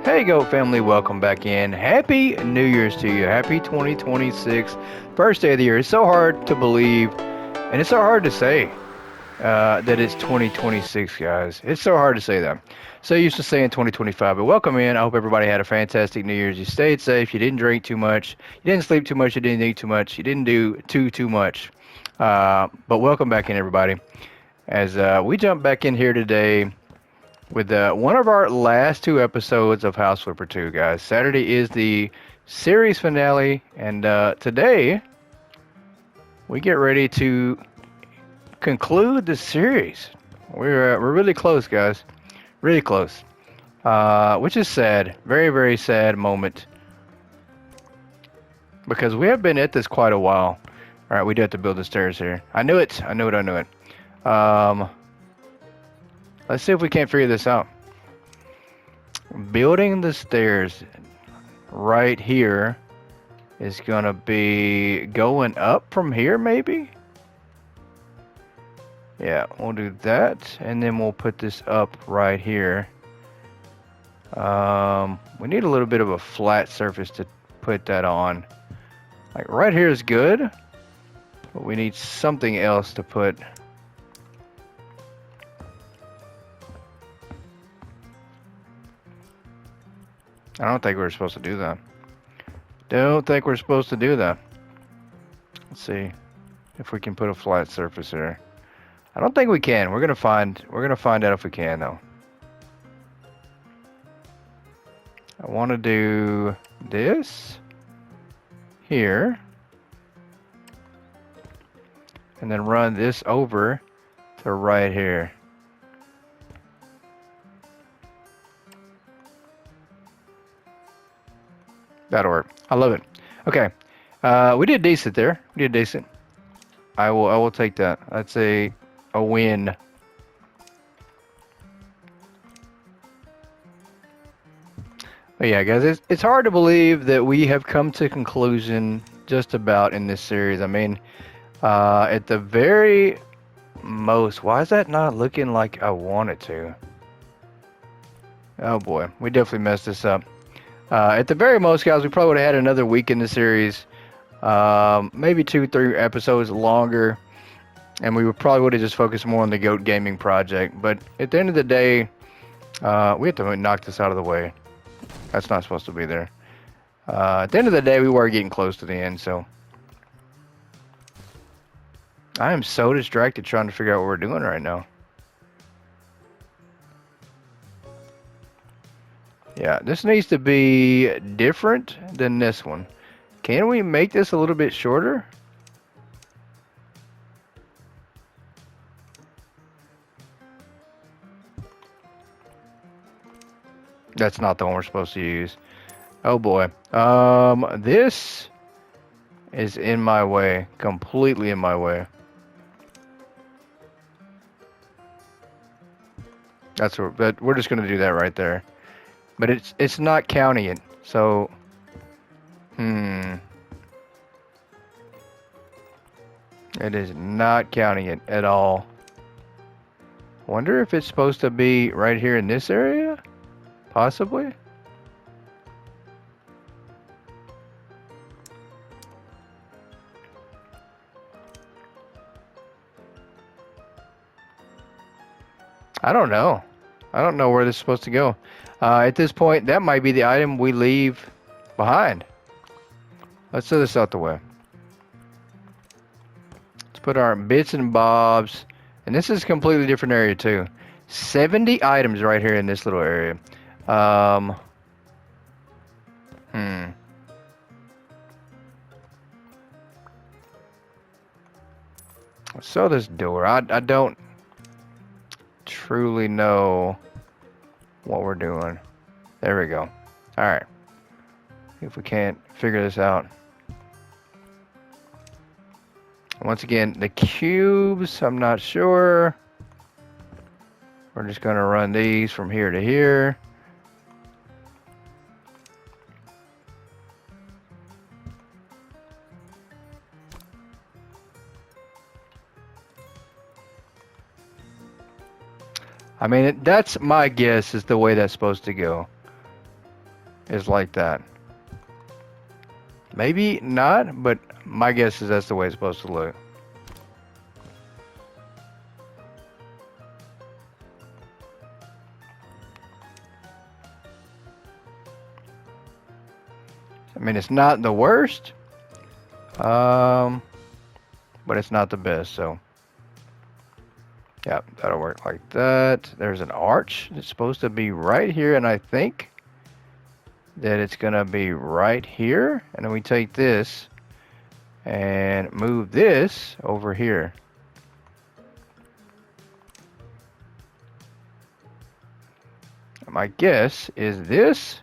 Hey Goat family, welcome back in. Happy New Year's to you. Happy 2026. First day of the year. It's so hard to believe, and it's so hard to say that it's 2026, guys. It's so hard to say that. So used to saying 2025, but welcome in. I hope everybody had a fantastic New Year's. You stayed safe. You didn't drink too much. You didn't sleep too much. You didn't eat too much. You didn't do too much. But welcome back in, everybody. As we jump back in here today with one of our last two episodes of House Flipper 2, guys. Saturday is the series finale, and today we get ready to conclude the series. We're really close, guys. Really close. Which is sad. Very, very sad moment. Because we have been at this quite a while. Alright, we do have to build the stairs here. I knew it. I knew it. Let's see if we can't figure this out. Building the stairs right here is gonna be going up from here, maybe? Yeah, we'll do that, and then we'll put this up right here. We need a little bit of a flat surface to put that on. Like right here is good, but we need something else to put. I don't think we're supposed to do that. Don't think we're supposed to do that. Let's see if we can put a flat surface here. I don't think we can. We're gonna find out if we can though. I want to do this here, and then run this over to right here. That'll work. I love it. Okay, we did decent there. We did decent. I will take that. That's a win. But yeah, guys, it's hard to believe that we have come to conclusion just about in this series. I mean, at the very most, why is that not looking like I want it to? Oh boy, we definitely messed this up. At the very most, guys, we probably would have had another week in the series. Maybe 2-3 episodes longer. And we probably would have just focused more on the GOAT Gaming project. But at the end of the day, we have to knock this out of the way. That's not supposed to be there. At the end of the day, we were getting close to the end, so. I am so distracted trying to figure out what we're doing right now. Yeah, this needs to be different than this one. Can we make this a little bit shorter? That's not the one we're supposed to use. Oh boy. This is in my way. Completely in my way. That's what, but we're just gonna do that right there. But it's not counting it. So it is not counting it at all. Wonder if it's supposed to be right here in this area? Possibly? I don't know. I don't know where this is supposed to go. At this point, that might be the item we leave behind. Let's throw this out the way. Let's put our bits and bobs. And this is a completely different area too. 70 items right here in this little area. Let's sell this door. I don't truly know what we're doing. There we go. Alright. If we can't figure this out. Once again, the cubes, I'm not sure. We're just going to run these from here to here. I mean, that's my guess is the way that's supposed to go. is like that. Maybe not, but my guess is that's the way it's supposed to look. I mean, it's not the worst, but it's not the best, so yeah, that'll work like that. There's an arch. It's supposed to be right here, and I think that it's gonna be right here. And then we take this and move this over here. My guess is this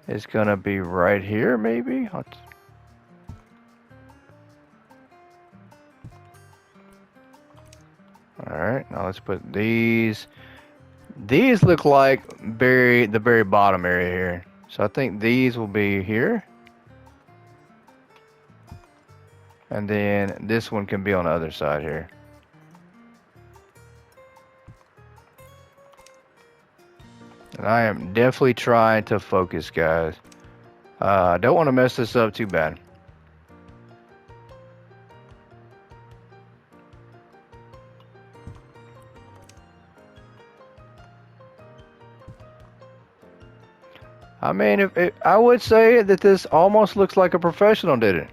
is gonna be right here, maybe. Alright, now let's put these. These look like the very bottom area here. So I think these will be here. And then this one can be on the other side here. And I am definitely trying to focus, guys. I don't want to mess this up too bad. I mean, I would say that this almost looks like a professional did it.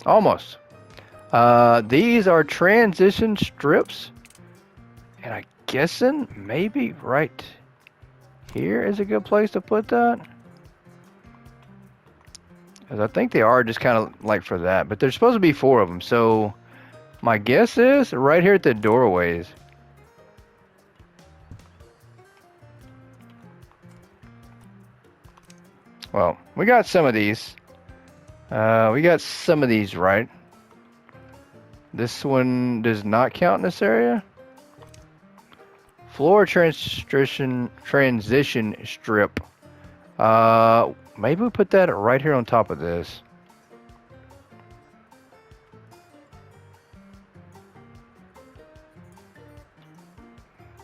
Almost. These are transition strips. And I'm guessing maybe right here is a good place to put that. Because I think they are just kind of like for that. But there's supposed to be 4 of them. So my guess is right here at the doorways. Well, we got some of these. We got some of these right. This one does not count in this area. Floor transition strip. Maybe we put that right here on top of this.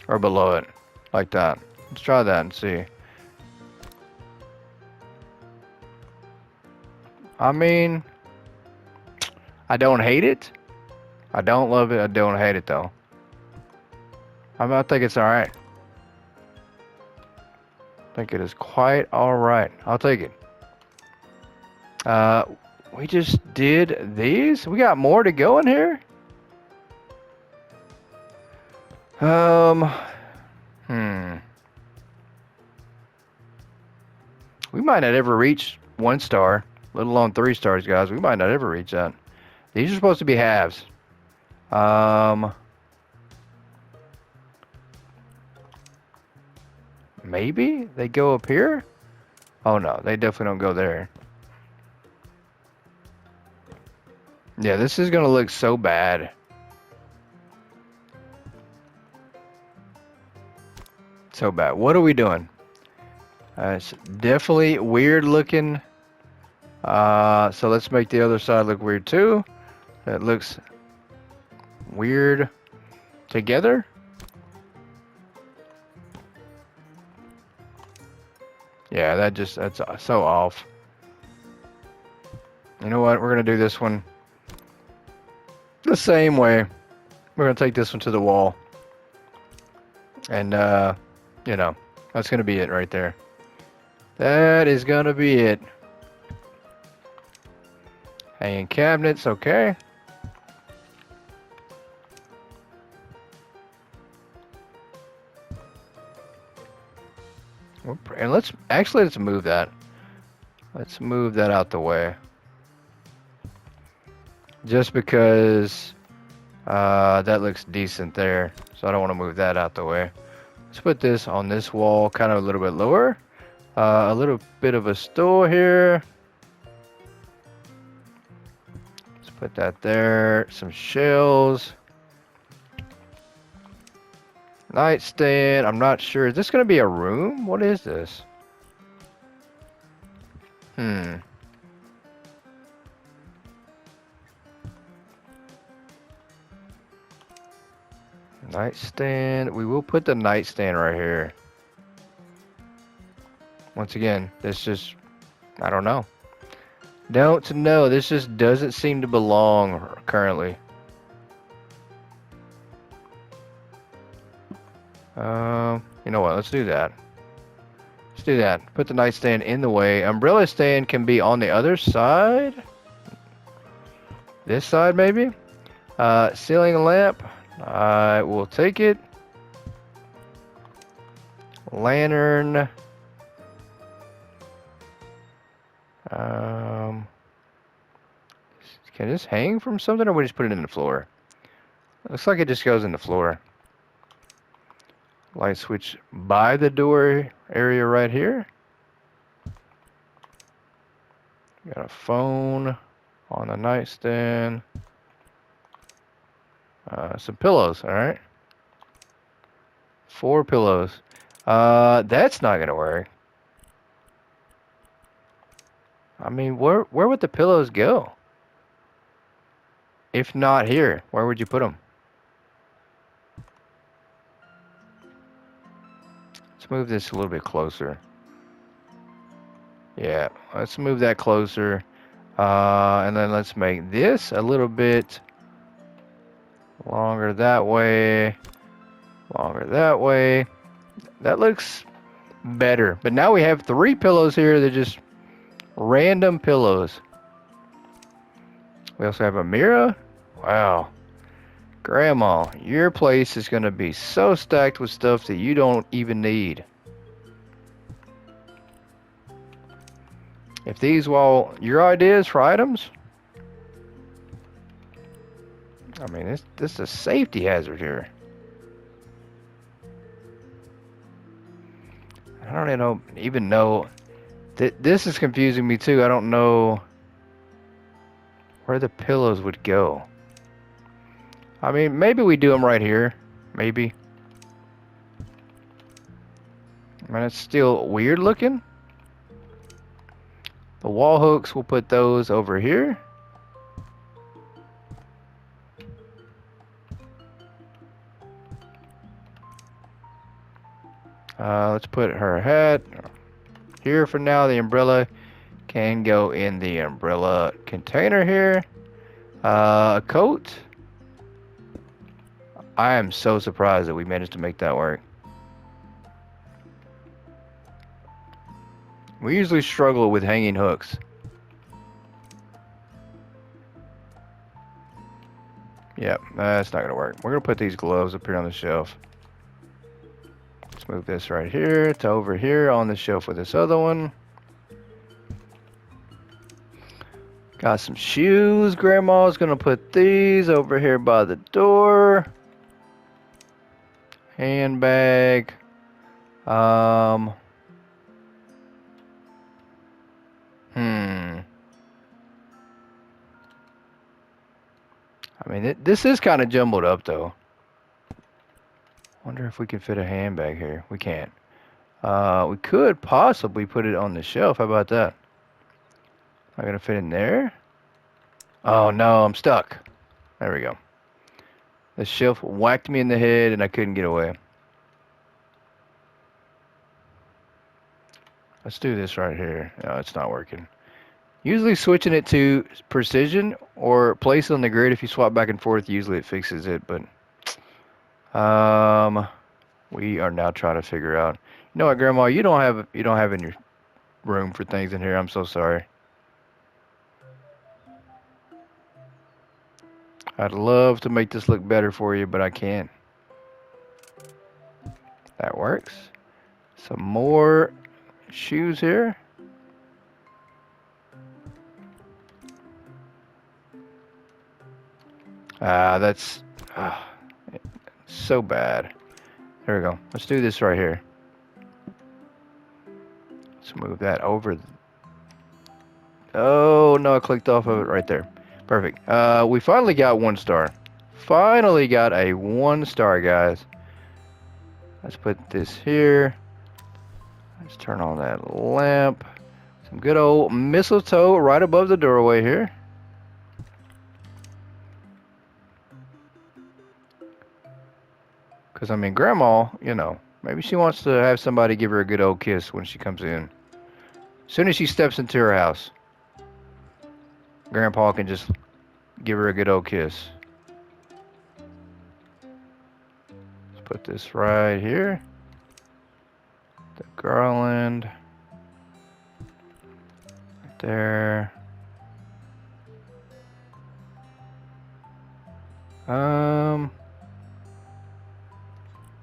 Or below it. Like that. Let's try that and see. I mean, I don't hate it. I don't love it. I don't hate it though. I think it's alright. I think it is quite alright. I'll take it. We just did these. We got more to go in here. We might not ever reach 1 star, let alone 3 stars, guys. We might not ever reach that. These are supposed to be halves. Maybe they go up here? Oh no, they definitely don't go there. Yeah, this is gonna look so bad. So bad. What are we doing? It's definitely weird looking. So let's make the other side look weird too. It looks weird together. Yeah, that's so off. You know what? We're gonna do this one the same way. We're gonna take this one to the wall. And you know, that's gonna be it right there. That is gonna be it. Hanging cabinets, okay. And let's move that. Let's move that out the way. Just because that looks decent there. So I don't want to move that out the way. Let's put this on this wall, kind of a little bit lower. A little bit of a stool here. Let's put that there. Some shelves. Nightstand. I'm not sure. Is this going to be a room? What is this? Nightstand. We will put the nightstand right here. Once again, this just, I don't know. Don't know. This just doesn't seem to belong currently. You know what? Let's do that. Let's do that. Put the nightstand in the way. Umbrella stand can be on the other side. This side, maybe? Ceiling lamp. I will take it. Lantern. Can this hang from something, or we just put it in the floor? Looks like it just goes in the floor. Light switch by the door area right here. Got a phone on the nightstand. Some pillows, alright. 4 pillows. That's not gonna work. I mean, where would the pillows go? If not here, where would you put them? Let's move this a little bit closer. Yeah, let's move that closer. And then let's make this a little bit longer that way. Longer that way. That looks better. But now we have 3 pillows here. They're just random pillows. We also have a mirror. Wow. Grandma, your place is going to be so stacked with stuff that you don't even need. If these were all your ideas for items, I mean, this is a safety hazard here. I don't even know. This is confusing me too. I don't know where the pillows would go. I mean, maybe we do them right here. Maybe. I mean, it's still weird looking. The wall hooks, we'll put those over here. Let's put her hat here for now. The umbrella can go in the umbrella container here. A coat. I am so surprised that we managed to make that work. We usually struggle with hanging hooks. Yep, that's not going to work. We're going to put these gloves up here on the shelf. Let's move this right here to over here on the shelf with this other one. Got some shoes. Grandma's going to put these over here by the door. Handbag. I mean, this is kind of jumbled up, though. Wonder if we could fit a handbag here. We can't. We could possibly put it on the shelf. How about that? Am I going to fit in there? Oh, no, I'm stuck. There we go. The shelf whacked me in the head, and I couldn't get away. Let's do this right here. No, it's not working. Usually switching it to precision or place it on the grid, if you swap back and forth, usually it fixes it, but we are now trying to figure out. You know what, Grandma, you don't have any room for things in here. I'm so sorry. I'd love to make this look better for you, but I can't. That works. Some more shoes here. That's so bad. There we go. Let's do this right here. Let's move that over. Oh, no, I clicked off of it right there. Perfect. We finally got 1 star. Finally got a 1 star, guys. Let's put this here. Let's turn on that lamp. Some good old mistletoe right above the doorway here. Because, I mean, Grandma, you know, maybe she wants to have somebody give her a good old kiss when she comes in. As soon as she steps into her house, Grandpa can just give her a good old kiss. Let's put this right here. The garland. Right there.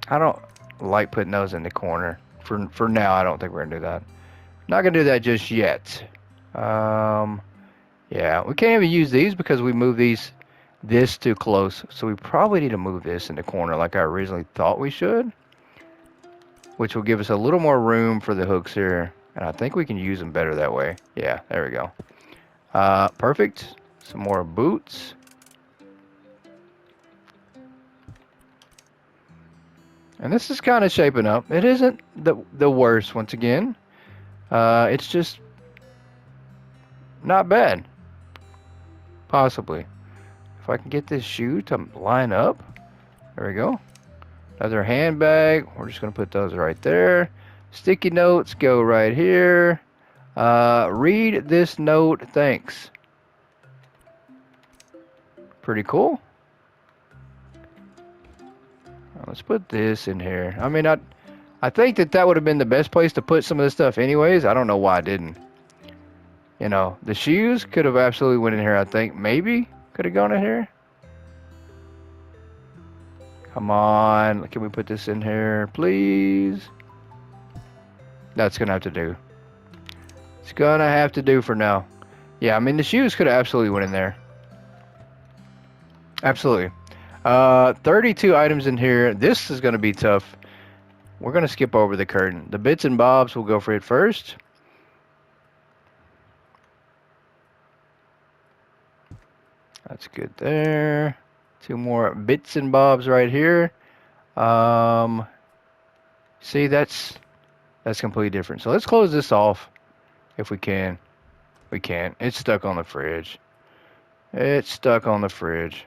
I don't like putting those in the corner. For now, I don't think we're gonna do that. Not gonna do that just yet. Yeah, we can't even use these because we moved this too close. So we probably need to move this in the corner like I originally thought we should, which will give us a little more room for the hooks here. And I think we can use them better that way. Yeah, there we go. Perfect. Some more boots. And this is kind of shaping up. It isn't the worst once again. It's just not bad. Possibly. If I can get this shoe to line up. There we go. Another handbag. We're just going to put those right there. Sticky notes go right here. Read this note. Thanks. Pretty cool. Let's put this in here. I mean, I think that would have been the best place to put some of this stuff anyways. I don't know why I didn't. You know, the shoes could have absolutely went in here, I think. Maybe could have gone in here. Come on. Can we put this in here, please? That's going to have to do. It's going to have to do for now. Yeah, I mean, the shoes could have absolutely went in there. Absolutely. 32 items in here. This is going to be tough. We're going to skip over the curtain. The bits and bobs, we'll go for it first. That's good there. Two more bits and bobs right here. See, that's completely different. So let's close this off if we can. We can't. It's stuck on the fridge. It's stuck on the fridge.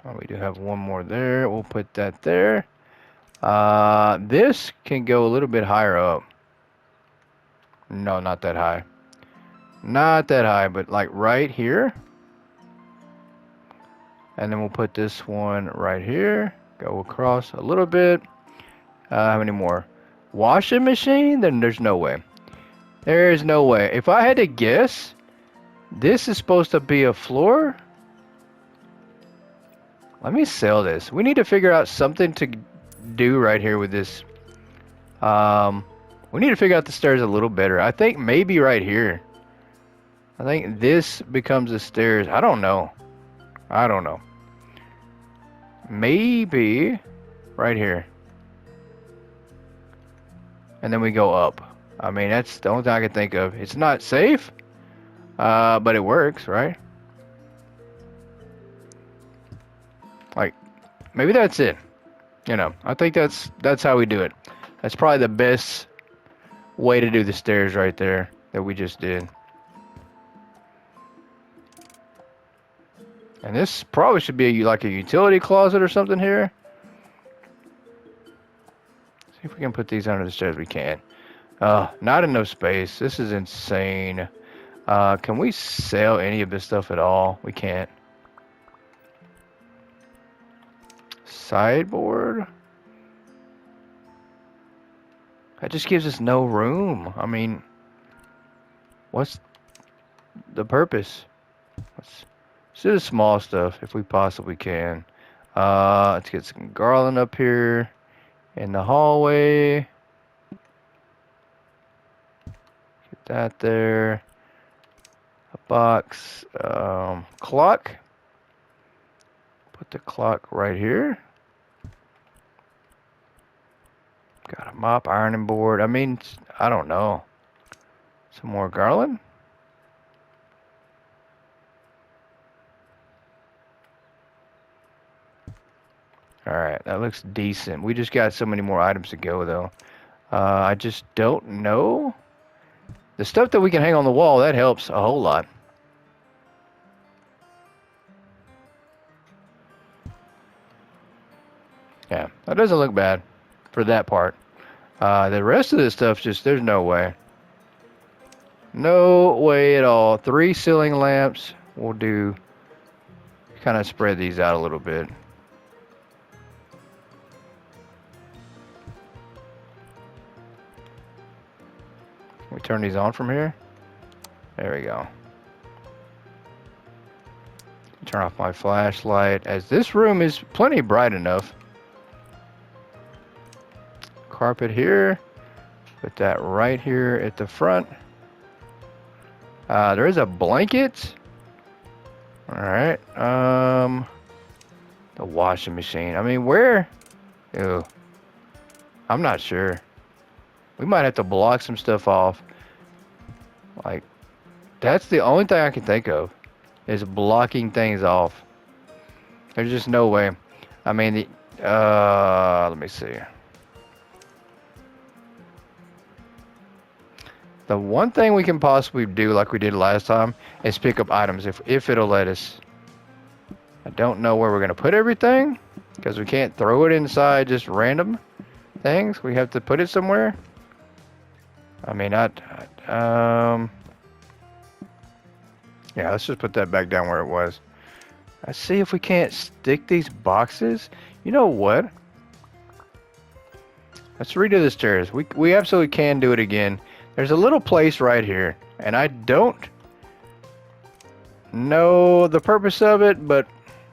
Oh, we do have one more there. We'll put that there. This can go a little bit higher up. No, not that high. Not that high, but like right here. And then we'll put this one right here. Go across a little bit. How many more? Washing machine? Then there's no way. There's no way. If I had to guess, this is supposed to be a floor. Let me sell this. We need to figure out something to do right here with this. We need to figure out the stairs a little better. I think maybe right here. I think this becomes the stairs. I don't know. I don't know. Maybe right here. And then we go up. I mean, that's the only thing I can think of. It's not safe, but it works, right? Like, maybe that's it. You know, I think that's how we do it. That's probably the best way to do the stairs right there that we just did. And this probably should be like a utility closet or something here. See if we can put these under the stairs. We can. Not enough space. This is insane. Can we sell any of this stuff at all? We can't. Sideboard. That just gives us no room. I mean, what's the purpose? Let's do the small stuff if we possibly can. Let's get some garland up here in the hallway. Get that there. A box. Clock. Put the clock right here. Got a mop, ironing board. I mean, I don't know. Some more garland. Alright, that looks decent. We just got so many more items to go, though. I just don't know. The stuff that we can hang on the wall, that helps a whole lot. Yeah, that doesn't look bad for that part. The rest of this stuff, just, there's no way. No way at all. 3 ceiling lamps. We'll do, kind of spread these out a little bit. Can we turn these on from here? There we go. Turn off my flashlight, as this room is plenty bright enough. Carpet here. Put that right here at the front. There is a blanket. Alright. The washing machine. I mean, where? Ew. I'm not sure. We might have to block some stuff off. Like, that's the only thing I can think of, is blocking things off. There's just no way. I mean, let me see. The one thing we can possibly do, like we did last time, is pick up items if it'll let us. I don't know where we're gonna put everything, because we can't throw it inside just random things. We have to put it somewhere. I mean, yeah, let's just put that back down where it was. Let's see if we can't stick these boxes. You know what? Let's redo the stairs. We absolutely can do it again. There's a little place right here, and I don't know the purpose of it, but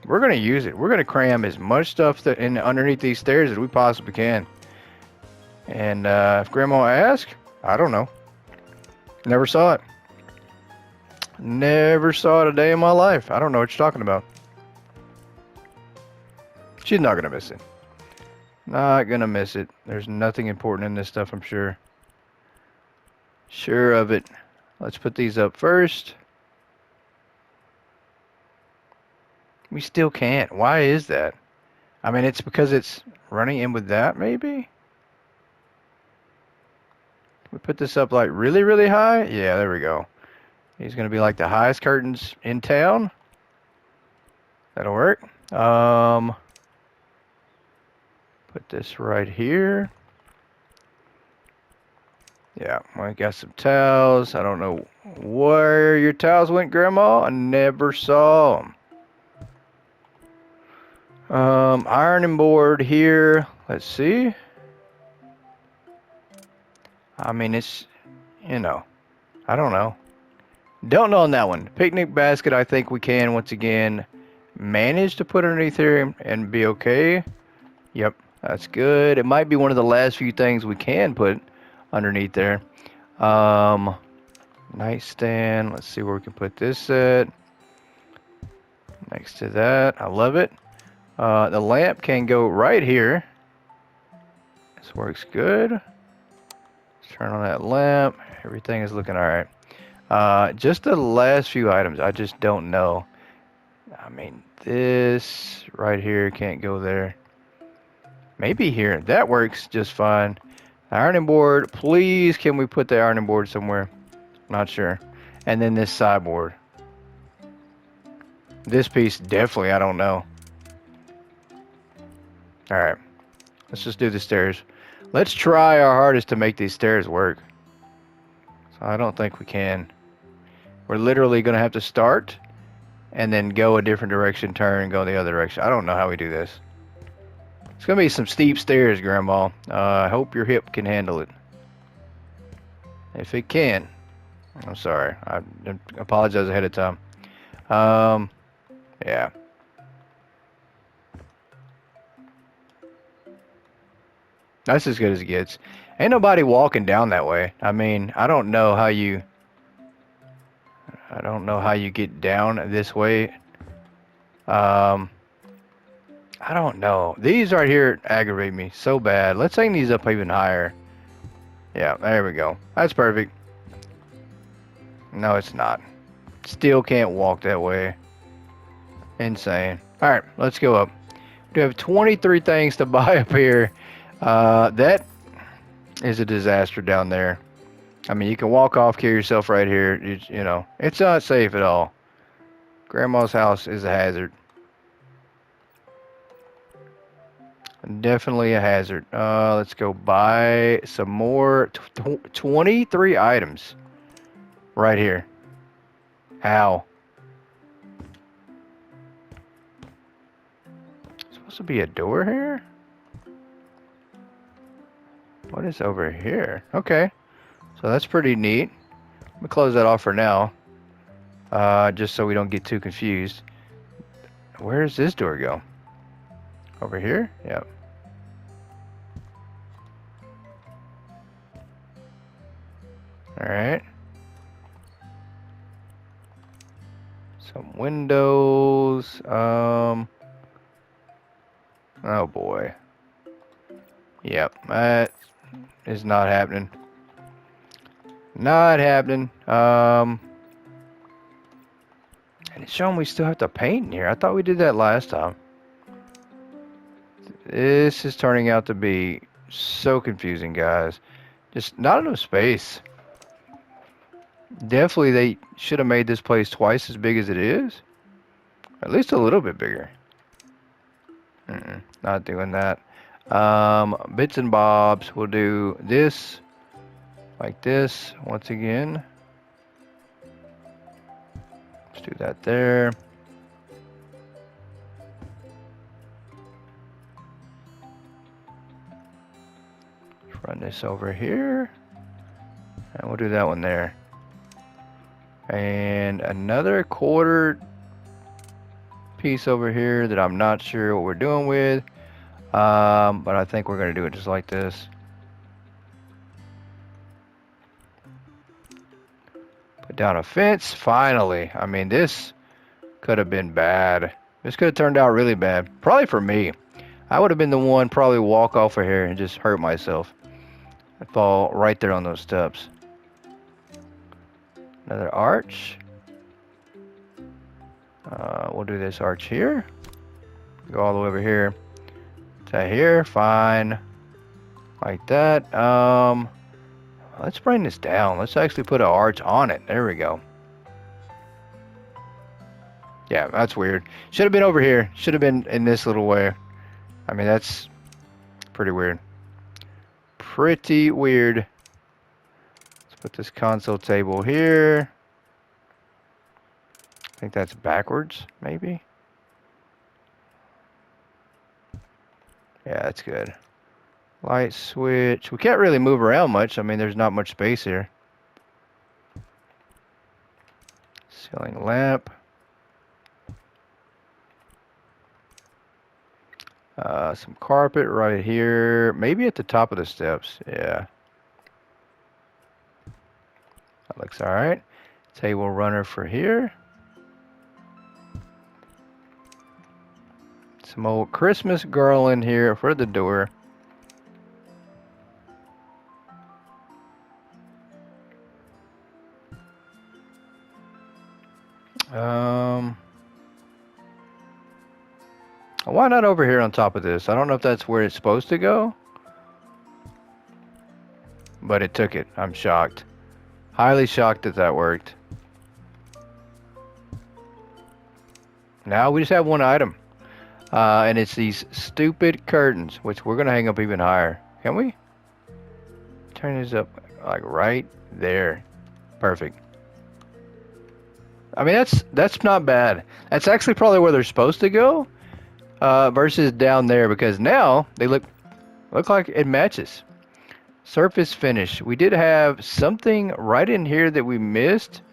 we're gonna use it. We're gonna cram as much stuff in underneath these stairs as we possibly can. And if Grandma asks, I don't know. Never saw it. Never saw it a day in my life. I don't know what you're talking about. She's not gonna miss it. Not gonna miss it. There's nothing important in this stuff, I'm sure. Sure of it. Let's put these up first. We still can't. Why is that? I mean, it's because it's running in with that, maybe? We put this up like really, really high? Yeah, there we go. These are going to be like the highest curtains in town. That'll work. Put this right here. Yeah, I got some towels. I don't know where your towels went, Grandma. I never saw them. Ironing board here. Let's see. I mean, it's, you know, I don't know. Don't know on that one. Picnic basket, I think we can, once again, manage to put underneath here and be okay. Yep, that's good. It might be one of the last few things we can put underneath there. Nightstand. Let's see where we can put this at. Next to that. I love it. The lamp can go right here. This works good. Let's turn on that lamp. Everything is looking alright. Just the last few items, I just don't know. I mean, this right here can't go there. Maybe here. That works just fine. Ironing board. Please, can we put the ironing board somewhere? Not sure. And then this sideboard. This piece, definitely, I don't know. Alright. Let's just do the stairs. Let's try our hardest to make these stairs work. So I don't think we can. We're literally going to have to start and then go a different direction, turn, and go the other direction. I don't know how we do this. It's going to be some steep stairs, Grandma. I hope your hip can handle it. If it can, I'm sorry. I apologize ahead of time. Yeah. That's as good as it gets. Ain't nobody walking down that way. I mean, I don't know how you get down this way. I don't know. These right here aggravate me so bad. Let's hang these up even higher. Yeah, there we go. That's perfect. No, it's not. Still can't walk that way. Insane. Alright, let's go up. We have 23 things to buy up here. That is a disaster down there. I mean, you can walk off, kill yourself right here. You know, it's not safe at all. Grandma's house is a hazard. Definitely a hazard. Let's go buy some more. 23 items right here. How? Supposed to be a door here? What is over here? Okay. So that's pretty neat. Let me close that off for now. Just so we don't get too confused. Where does this door go? Over here? Yep. Alright. Some windows. Oh boy. Yep. That is not happening. Not happening. And it's showing we still have to paint in here. I thought we did that last time. This is turning out to be so confusing, guys. Just not enough space. Definitely they should have made this place twice as big as it is. At least a little bit bigger. Not doing that. Bits and bobs. We'll do this. Like this. Once again. Let's do that there. Let's run this over here. And we'll do that one there. And another quarter piece over here that I'm not sure what we're doing with. But I think we're going to do it just like this. Put down a fence, finally. I mean, this could have been bad. This could have turned out really bad. Probably for me. I would have been the one probably walk off of here and just hurt myself. I'd fall right there on those steps. Another arch. We'll do this arch here. Go all the way over here to here. Fine. Like that. Let's bring this down. Let's actually put an arch on it. There we go. Yeah, that's weird. Should have been over here. Should have been in this little way. I mean, that's pretty weird. Pretty weird. Let's put this console table here. I think that's backwards, maybe. Yeah, that's good. Light switch. We can't really move around much. I mean, there's not much space here. Ceiling lamp. Some carpet right here. Maybe at the top of the steps. Yeah. That looks alright. Table runner for here. Some old Christmas garland here for the door. Why not over here on top of this? I don't know if that's where it's supposed to go. But it took it. I'm shocked. Highly shocked that that worked. Now we just have one item. And it's these stupid curtains, which we're going to hang up even higher. Can we? Turn this up like right there. Perfect. I mean, that's not bad. That's actually probably where they're supposed to go. Versus down there, because now they look like it matches. Surface finish. We did have something right in here that we missed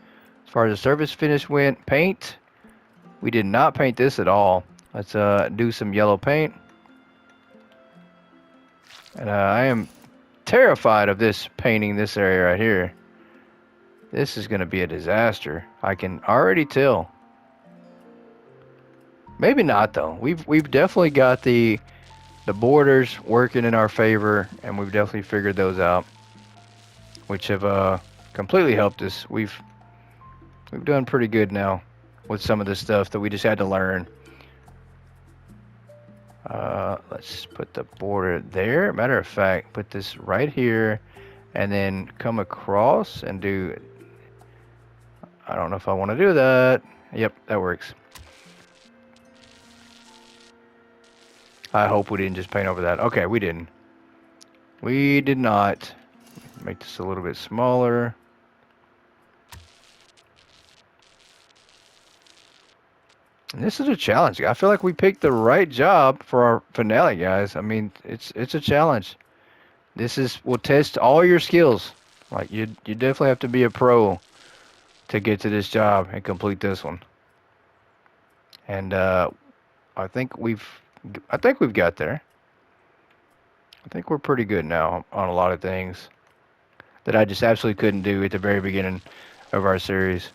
as far as the surface finish went. Paint. We did not paint this at all. Let's do some yellow paint. And I am terrified of this painting this area right here. This is going to be a disaster. I can already tell. Maybe not though. We've definitely got the borders working in our favor, and we've definitely figured those out, which have completely helped us. We've done pretty good now with some of the stuff that we just had to learn. Let's put the border there. Matter of fact, put this right here, and then come across and do. I don't know if I want to do that. Yep, that works. I hope we didn't just paint over that. Okay, we didn't. We did not. Make this a little bit smaller. And this is a challenge. I feel like we picked the right job for our finale, guys. I mean, it's a challenge. Will test all your skills. Like you definitely have to be a pro to get to this job and complete this one. And I think we've got there. I think we're pretty good now on a lot of things that I just absolutely couldn't do at the very beginning of our series.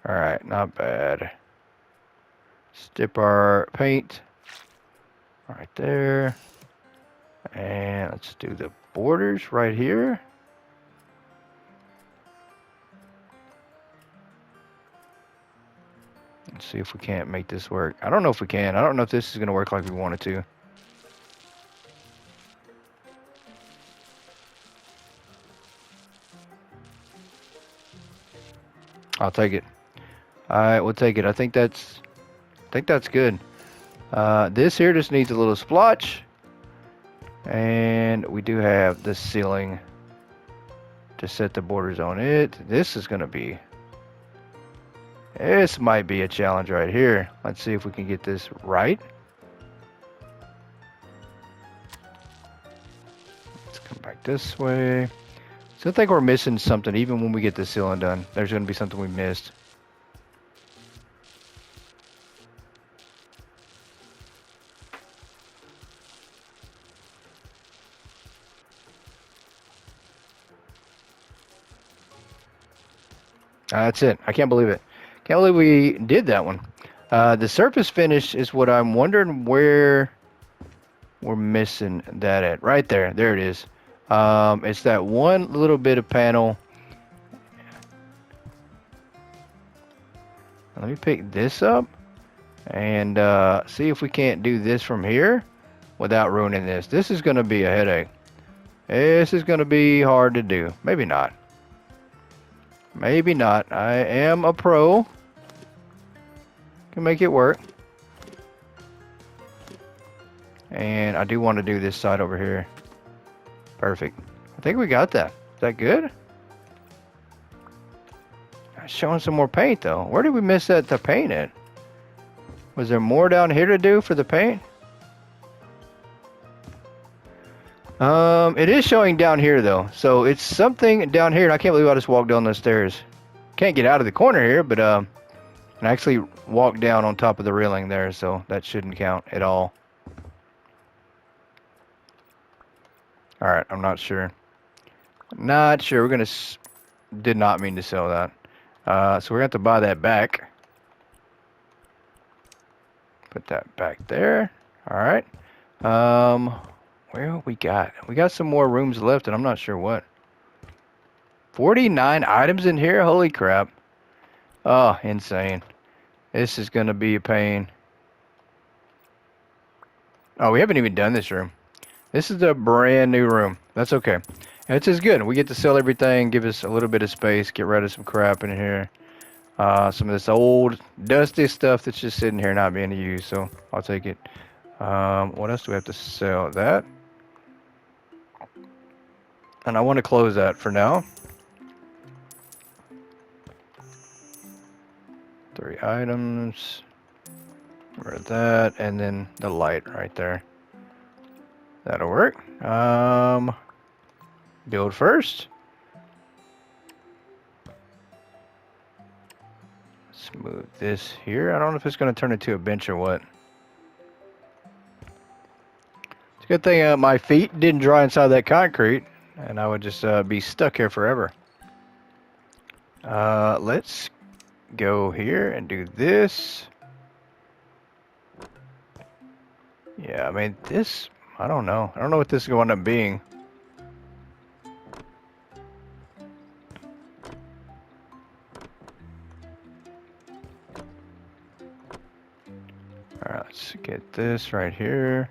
All right, not bad. Let's dip our paint right there. And let's do the borders right here. Let's see if we can't make this work. I don't know if we can. I don't know if this is going to work like we want it to. I'll take it. All right, we'll take it. I think that's good. This here just needs a little splotch. And we do have the ceiling to set the borders on it. This might be a challenge right here. Let's see if we can get this right. Let's come back this way. So I think we're missing something. Even when we get the ceiling done, there's going to be something we missed. That's it. I can't believe it. Can't believe we did that one. The surface finish is what I'm wondering where we're missing that at. Right there. There it is. It's that one little bit of panel. Let me pick this up and see if we can't do this from here without ruining this. This is going to be a headache. This is going to be hard to do. Maybe not. Maybe not. I am a pro. Can make it work. And I do want to do this side over here. Perfect. I think we got that. Is that good? Showing some more paint though. Where did we miss that to paint it? Was there more down here to do for the paint? It is showing down here though. So it's something down here, and I can't believe I just walked down those stairs. Can't get out of the corner here, but I actually walked down on top of the railing there, so that shouldn't count at all. Alright, I'm not sure. Not sure. We're gonna did not mean to sell that. So we're gonna have to buy that back. Put that back there. Alright. Where we got? We got some more rooms left, and I'm not sure what. 49 items in here? Holy crap. Oh, insane. This is going to be a pain. Oh, we haven't even done this room. This is a brand new room. That's okay. It's as good. We get to sell everything, give us a little bit of space, get rid of some crap in here. Some of this old, dusty stuff that's just sitting here not being used, so I'll take it. What else do we have to sell? That. And I want to close that for now. 3 items. Rid of that, and then the light right there. That'll work. Build first. Let's move this here. I don't know if it's going to turn into a bench or what. It's a good thing my feet didn't dry inside that concrete, and I would just be stuck here forever. Let's go here and do this. Yeah, I mean, this, I don't know. I don't know what this is going to end up being. Alright, let's get this right here.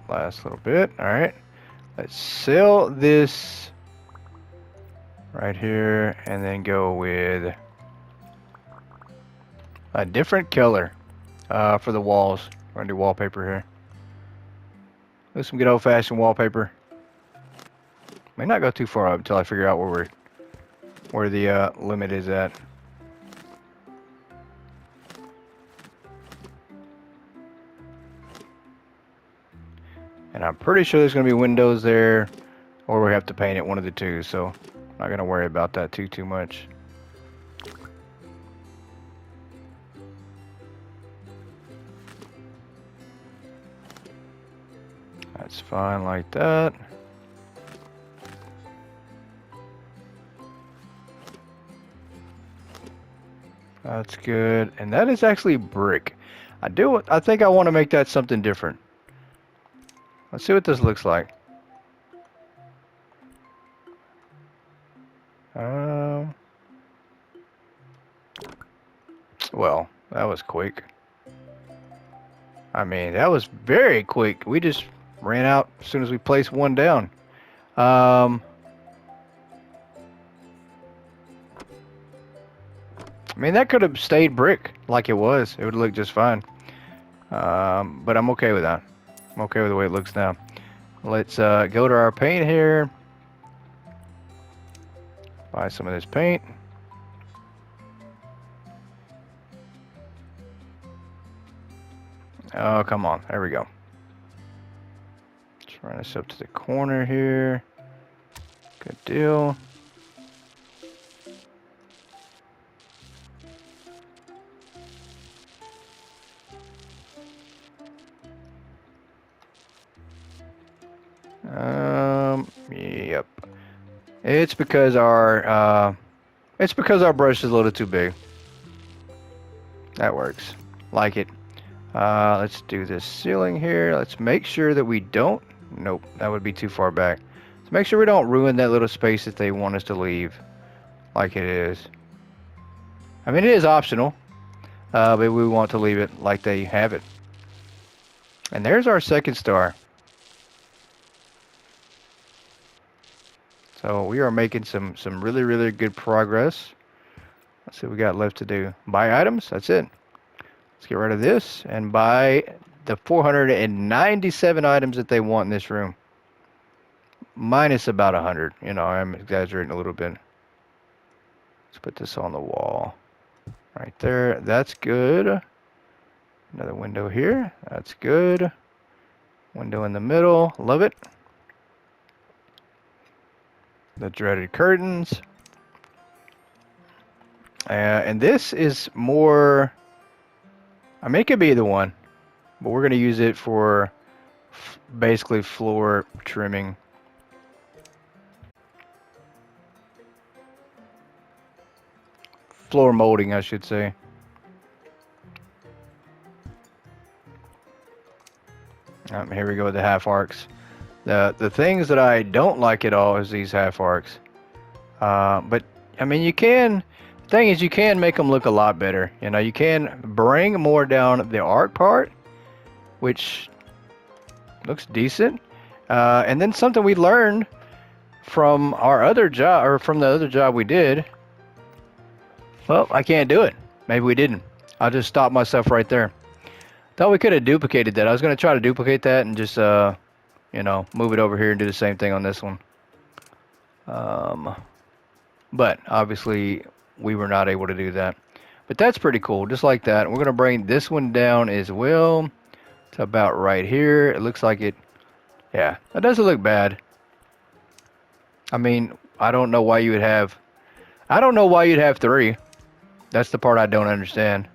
Last little bit. Alright. Let's sell this right here, and then go with a different color for the walls. We're gonna do wallpaper here. Do some good old-fashioned wallpaper. May not go too far up until I figure out where the limit is at. And I'm pretty sure there's gonna be windows there, or we have to paint it, one of the two. So I'm not gonna worry about that too much. That's fine like that. That's good. And that is actually brick. I think I want to make that something different. Let's see what this looks like. Well, that was quick. I mean, that was very quick. We just ran out as soon as we placed one down. I mean, that could have stayed brick like it was. It would look just fine. But I'm okay with that. I'm okay with the way it looks now. Let's go to our paint here. Buy some of this paint. Oh, come on. There we go. Let's run this up to the corner here. Good deal. Yep. It's because our brush is a little too big. That works. Like it. Let's do this ceiling here. Let's make sure that we don't. Nope, that would be too far back. Let's make sure we don't ruin that little space that they want us to leave, like it is. I mean, it is optional, but we want to leave it like they have it. And there's our second star. So we are making some really good progress. Let's see what we got left to do. Buy items. That's it. Let's get rid of this and buy the 497 items that they want in this room. Minus about 100. You know, I'm exaggerating a little bit. Let's put this on the wall. Right there. That's good. Another window here. That's good. Window in the middle. Love it. The dreaded curtains. And this is more... I mean, it could be either one, but we're going to use it for basically floor trimming. Floor molding, I should say. Here we go with the half arcs. The things that I don't like at all is these half arcs. But I mean, you can. The thing is, you can make them look a lot better. You know, you can bring more down the arc part, which looks decent. And then something we learned from our other job, or from the other job we did. Well, I can't do it. Maybe we didn't. I'll just stop myself right there. Thought we could have duplicated that. I was going to try to duplicate that and just, you know, move it over here and do the same thing on this one. But obviously we were not able to do that. But that's pretty cool, just like that. We're going to bring this one down as well to about right here. It looks like it, yeah, that doesn't look bad. I mean, I don't know why you'd have three. That's the part I don't understand.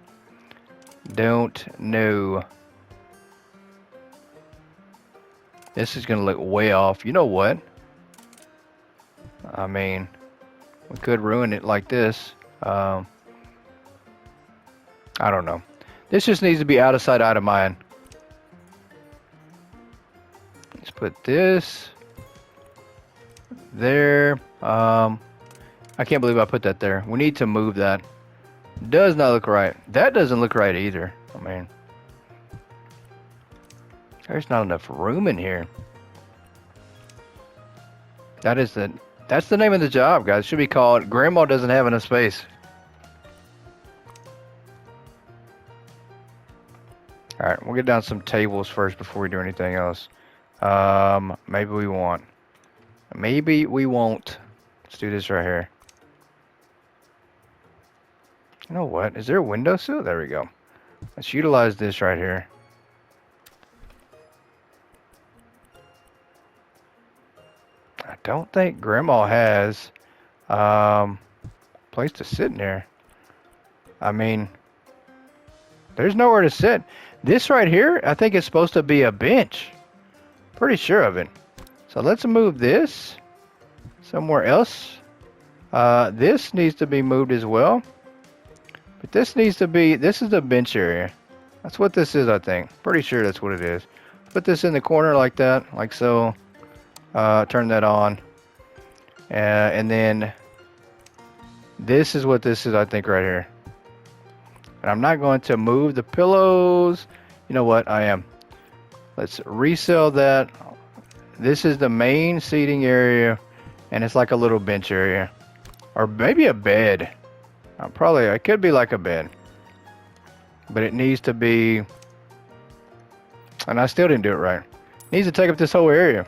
Don't know. This is going to look way off. You know what? I mean, we could ruin it like this. I don't know. This just needs to be out of sight, out of mind. Let's put this there. I can't believe I put that there. We need to move that. Does not look right. That doesn't look right either. I mean, there's not enough room in here. That is the That's the name of the job, guys. It should be called Grandma Doesn't Have Enough Space. Alright, we'll get down some tables first before we do anything else. Maybe we won't. Maybe we won't. Let's do this right here. You know what? Is there a windowsill? There we go. Let's utilize this right here. I don't think Grandma has place to sit in there. I mean, there's nowhere to sit. This right here, I think it's supposed to be a bench. Pretty sure of it. So let's move this somewhere else. This needs to be moved as well. But this needs to be, this is the bench area. That's what this is, I think. Pretty sure that's what it is. Put this in the corner like that, like so. Turn that on. And then this is what this is, I think, right here. And I'm not going to move the pillows. You know what? I am. Let's resell that. This is the main seating area. And it's like a little bench area. Or maybe a bed. It could be like a bed. But it needs to be... And I still didn't do it right. It needs to take up this whole area.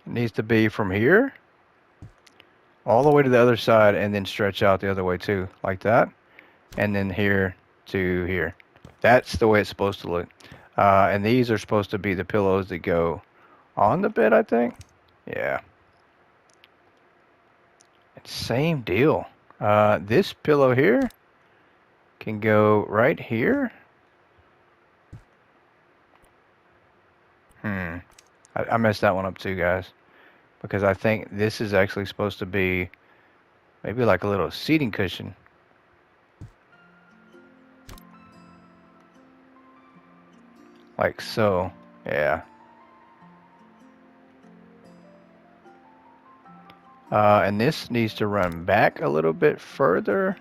It needs to be from here all the way to the other side and then stretch out the other way too, like that. And then here to here. That's the way it's supposed to look. And these are supposed to be the pillows that go on the bed, I think. Yeah. Same deal. This pillow here can go right here. I messed that one up too, guys. Because I think this is actually supposed to be maybe like a little seating cushion. Like so. Yeah. And this needs to run back a little bit further.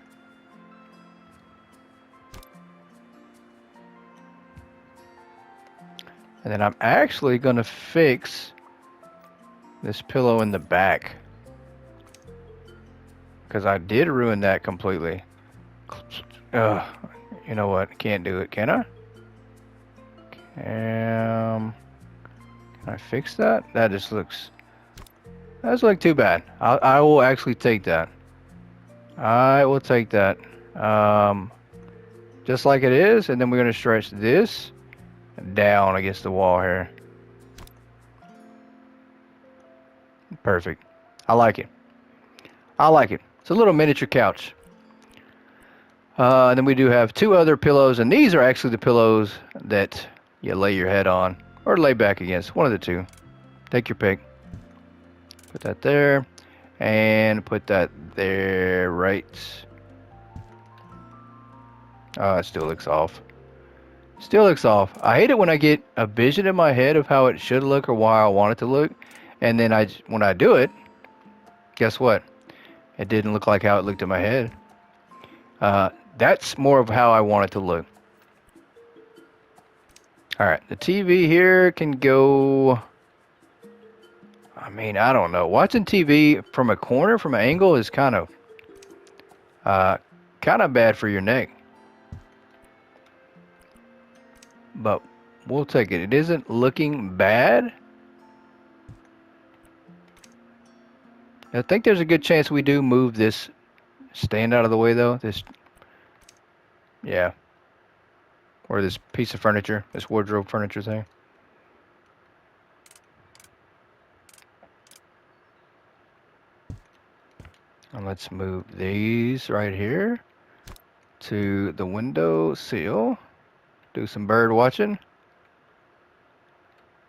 And then I'm actually going to fix this pillow in the back. Because I did ruin that completely. You know what? Can't do it, can I? Can I fix that? That just looks... That doesn't look too bad. I will actually take that. I will take that. Just like it is. And then we're going to stretch this down against the wall here. Perfect. I like it. I like it. It's a little miniature couch. And then we do have two other pillows. And these are actually the pillows that you lay your head on. Or lay back against. One of the two. Take your pick. Put that there. And put that there, right. It still looks off. Still looks off. I hate it when I get a vision in my head of how it should look or why I want it to look. And then when I do it, guess what? It didn't look like how it looked in my head. That's more of how I want it to look. Alright, the TV here can go... I mean, I don't know. Watching TV from a corner, from an angle, is kind of bad for your neck. But we'll take it. It isn't looking bad. I think there's a good chance we do move this stand out of the way, though. Yeah. Or this piece of furniture, this wardrobe furniture thing. And let's move these right here to the window sill. Do some bird watching.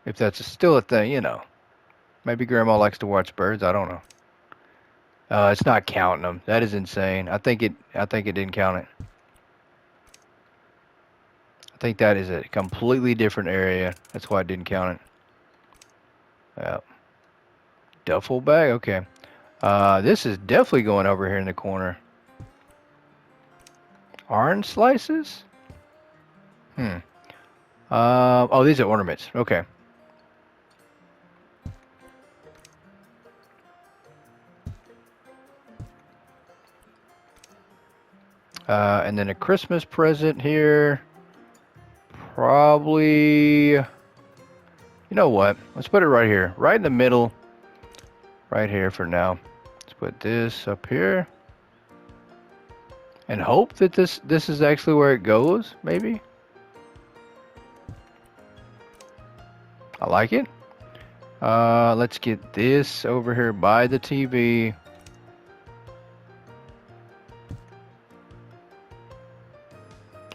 If that's still a thing, you know. Maybe Grandma likes to watch birds. I don't know. It's not counting them. That is insane. I think it didn't count it. I think that is a completely different area. That's why it didn't count it. Duffel bag. Okay. This is definitely going over here in the corner. Orange slices? Oh, these are ornaments. Okay. And then a Christmas present here. Probably, you know what? Let's put it right here, right in the middle, right here for now. Let's put this up here, and hope that this is actually where it goes. Maybe. I like it. Let's get this over here by the TV.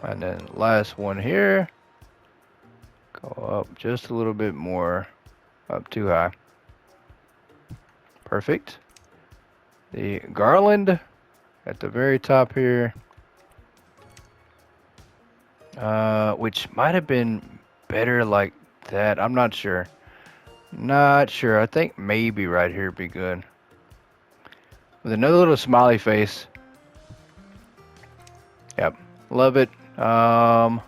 And then last one here. Go up just a little bit more. Up too high. Perfect. The garland at the very top here. Which might have been better like that. I'm not sure. Not sure. I think maybe right here would be good. With another little smiley face. Yep. Love it. Let's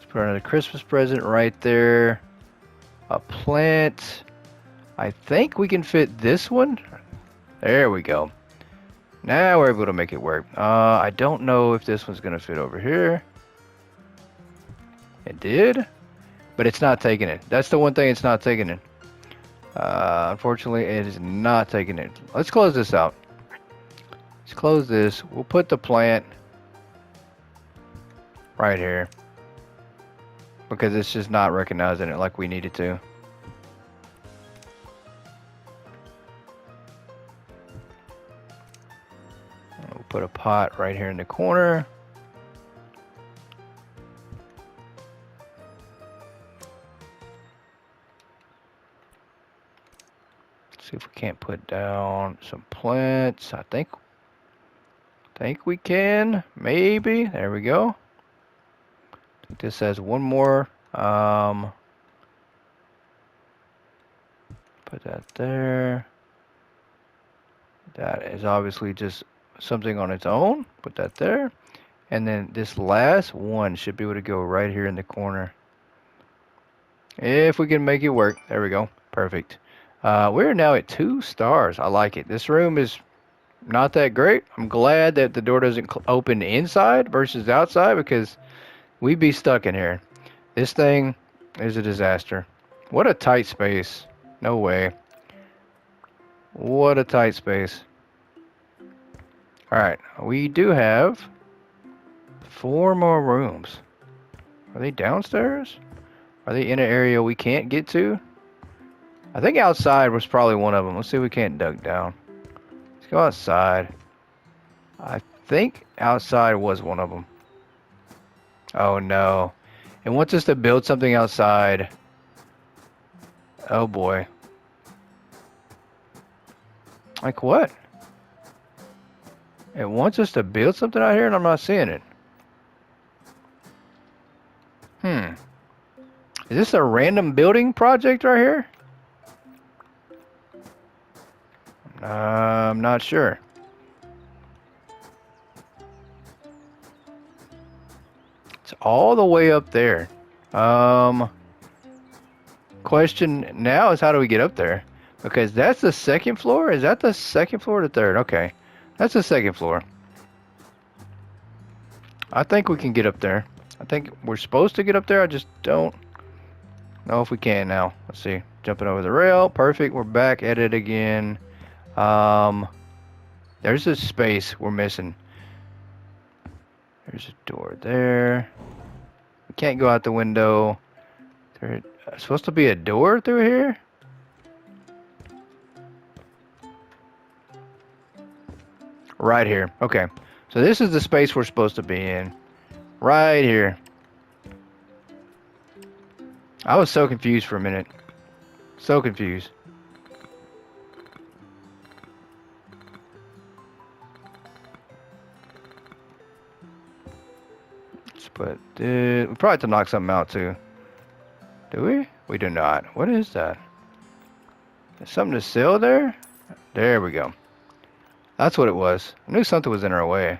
put another Christmas present right there. A plant. I think we can fit this one. There we go. Now we're able to make it work. I don't know if this one's gonna fit over here. It did, but it's not taking it. That's the one thing it's not taking it. Unfortunately, it is not taking it. Let's close this out. Let's close this. We'll put the plant right here because it's just not recognizing it like we need it to. We'll put a pot right here in the corner. See if we can't put down some plants. I think we can. Maybe. There we go. I think this has one more. Put that there. That is obviously just something on its own. Put that there. And then this last one should be able to go right here in the corner. If we can make it work. There we go. Perfect. We're now at 2 stars. I like it. This room is not that great. I'm glad that the door doesn't open inside versus outside because we'd be stuck in here. This thing is a disaster. What a tight space. No way. What a tight space. Alright, we do have 4 more rooms. Are they downstairs? Are they in an area we can't get to? I think outside was probably one of them. Let's see if we can't duck down. Let's go outside. I think outside was one of them. Oh no. It wants us to build something outside. Oh boy. Like what? It wants us to build something out here and I'm not seeing it. Is this a random building project right here? I'm not sure. It's all the way up there. Question now is how do we get up there? Because that's the second floor? Is that the second floor or the third? Okay. That's the second floor. I think we can get up there. I think we're supposed to get up there. I just don't know if we can now. Let's see. Jumping over the rail. Perfect. We're back at it again. There's a space we're missing. There's a door there. We can't go out the window. There's supposed to be a door through here? Right here. Okay. So this is the space we're supposed to be in. Right here. I was so confused for a minute. So confused. Let's put this. We probably have to knock something out too. Do we? We do not. What is that? There's something to sell there? There we go. That's what it was. I knew something was in our way.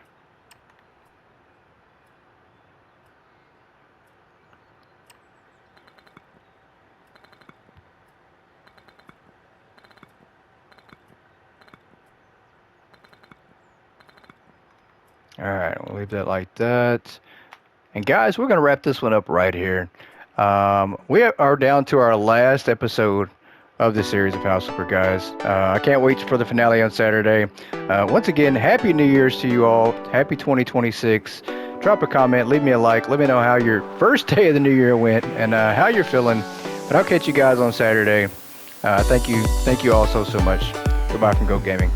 All right, we'll leave that like that. And guys, we're gonna wrap this one up right here. We are down to our last episode of the series of House Flipper, guys. I can't wait for the finale on Saturday. Once again, Happy New Year's to you all. Happy 2026. Drop a comment, leave me a like, let me know how your first day of the new year went and how you're feeling. But I'll catch you guys on Saturday. Thank you all so much. Goodbye from Go Gaming.